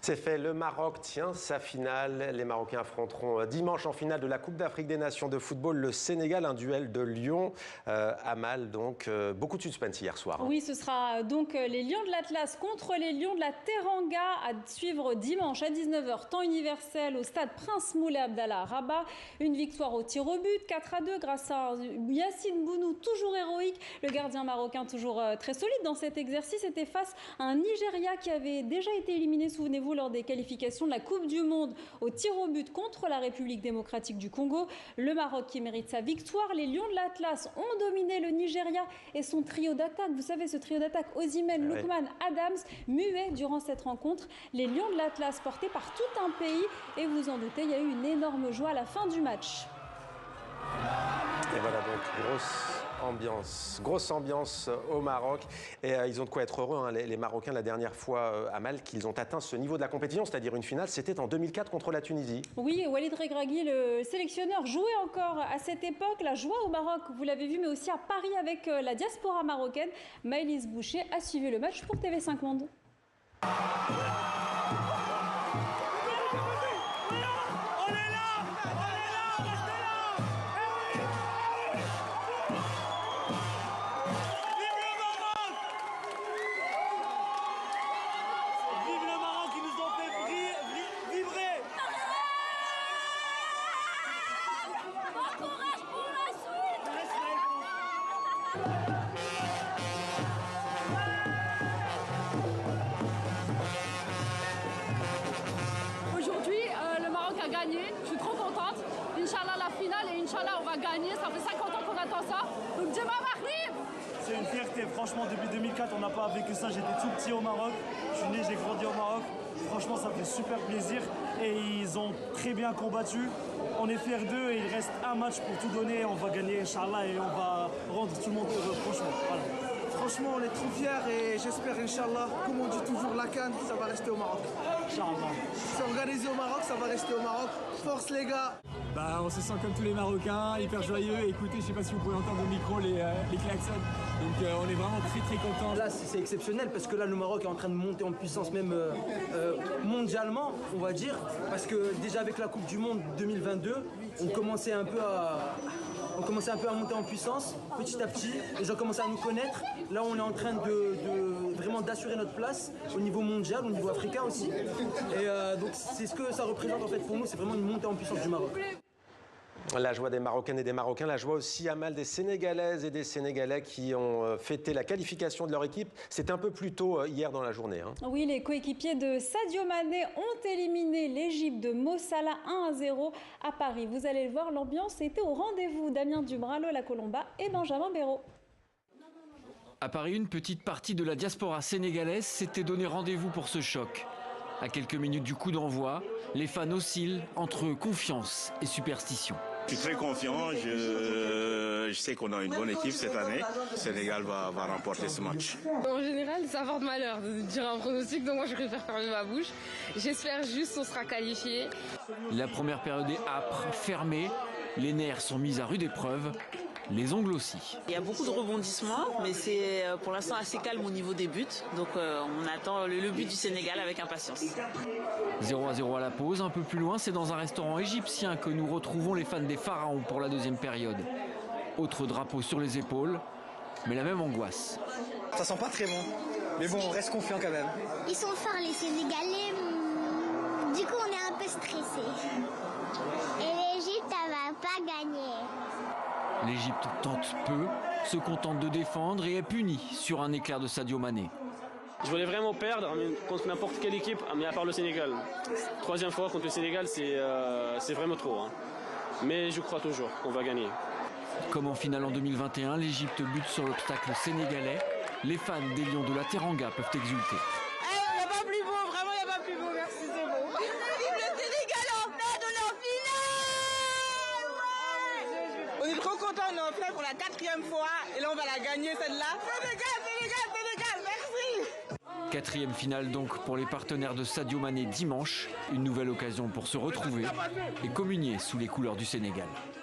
C'est fait, le Maroc tient sa finale. Les Marocains affronteront dimanche en finale de la Coupe d'Afrique des Nations de football le Sénégal, un duel de Lyon. Amal, donc beaucoup de suspense hier soir. Oui, ce sera donc les Lions de l'Atlas contre les Lions de la Teranga à suivre dimanche à 19h, temps universel au stade Prince Moulay Abdallah à Rabat. Une victoire au tir au but, 4-2 grâce à Yassine Bounou, toujours héroïque. Le gardien marocain toujours très solide dans cet exercice était face à un Nigeria qui avait déjà été éliminé, souvenez-vous, lors des qualifications de la Coupe du Monde au tir au but contre la République démocratique du Congo. Le Maroc qui mérite sa victoire. Les Lions de l'Atlas ont dominé le Nigeria et son trio d'attaque. Vous savez, ce trio d'attaque, Osimhen, Lookman, Adams, muet durant cette rencontre. Les Lions de l'Atlas portés par tout un pays. Et vous en doutez, il y a eu une énorme joie à la fin du match. Et voilà donc, grosse ambiance au Maroc. Et ils ont de quoi être heureux, hein, les Marocains, la dernière fois, Amal, qu'ils ont atteint ce niveau de la compétition, c'est-à-dire une finale, c'était en 2004 contre la Tunisie. Oui, Walid Regragui, le sélectionneur, jouait encore à cette époque. La joie au Maroc, vous l'avez vu, mais aussi à Paris avec la diaspora marocaine. Maëlys Boucher a suivi le match pour TV5 Monde. Aujourd'hui, le Maroc a gagné. Je suis trop contente. Inch'Allah, la finale et Inch'Allah, on va gagner. Ça fait 50 ans qu'on attend ça. Donc, Djema Maghrib! C'est une fierté. Franchement, depuis 2004, on n'a pas vécu ça. J'étais tout petit au Maroc. Je suis né, j'ai grandi au Maroc. Franchement, ça fait super plaisir. Et ils ont très bien combattu. On est fiers d'eux et il reste un match pour tout donner. On va gagner, Inch'Allah, et on va rendre tout le monde heureux. Franchement, voilà. Franchement, on est trop fiers et j'espère, Inch'Allah, comme on dit toujours, la CAN, ça va rester au Maroc. Inch'Allah. C'est organisé au Maroc, ça va rester au Maroc. Force les gars! On se sent comme tous les Marocains, hyper joyeux. Écoutez, je sais pas si vous pouvez entendre au micro les klaxons. Donc on est vraiment très contents. Là c'est exceptionnel parce que là le Maroc est en train de monter en puissance même mondialement, on va dire. Parce que déjà avec la Coupe du Monde 2022, on commençait un peu à monter en puissance petit à petit. Les gens commençaient à nous connaître. Là on est en train de vraiment d'assurer notre place au niveau mondial, au niveau africain aussi. Et donc c'est ce que ça représente en fait pour nous, c'est vraiment une montée en puissance du Maroc. La joie des Marocaines et des Marocains, la joie aussi, Amal, des Sénégalaises et des Sénégalais qui ont fêté la qualification de leur équipe. C'était un peu plus tôt hier dans la journée. Hein. Oui, les coéquipiers de Sadio Mané ont éliminé l'Égypte de Mo Salah 1-0 à Paris. Vous allez le voir, l'ambiance était au rendez-vous. Damien Dubras, Lola Colomba et Benjamin Béraud. À Paris, une petite partie de la diaspora sénégalaise s'était donné rendez-vous pour ce choc. À quelques minutes du coup d'envoi, les fans oscillent entre confiance et superstition. Je suis très confiant, je sais qu'on a une bonne équipe cette année. Le Sénégal va remporter ce match. En général, ça porte malheur de dire un pronostic, donc moi je préfère fermer ma bouche. J'espère juste qu'on sera qualifié. La première période est âpre, fermée. Les nerfs sont mis à rude épreuve. Les ongles aussi. Il y a beaucoup de rebondissements, mais c'est pour l'instant assez calme au niveau des buts. Donc on attend le but du Sénégal avec impatience. 0-0 à la pause. Un peu plus loin, c'est dans un restaurant égyptien que nous retrouvons les fans des Pharaons pour la deuxième période. Autre drapeau sur les épaules, mais la même angoisse. Ça sent pas très bon, mais bon, on reste confiant quand même. Ils sont forts les Sénégalais, du coup on est un peu stressé. Et l'Égypte, elle va pas gagner. L'Égypte tente peu, se contente de défendre et est punie sur un éclair de Sadio Mané. Je voulais vraiment perdre contre n'importe quelle équipe, mais à part le Sénégal. Troisième fois contre le Sénégal, c'est vraiment trop. Hein. Mais je crois toujours qu'on va gagner. Comme en finale en 2021, l'Égypte bute sur l'obstacle sénégalais. Les fans des Lions de la Teranga peuvent exulter. Il n'y a pas plus beau, vraiment il n'y a pas plus beau, merci, c'est beau. Vive le Sénégal en tête, on est en finale. On est trop contents, on est en finale pour la 4e fois et là on va la gagner celle-là. Sénégal, merci. 4e finale donc pour les partenaires de Sadio Mané dimanche. Une nouvelle occasion pour se retrouver et communier sous les couleurs du Sénégal.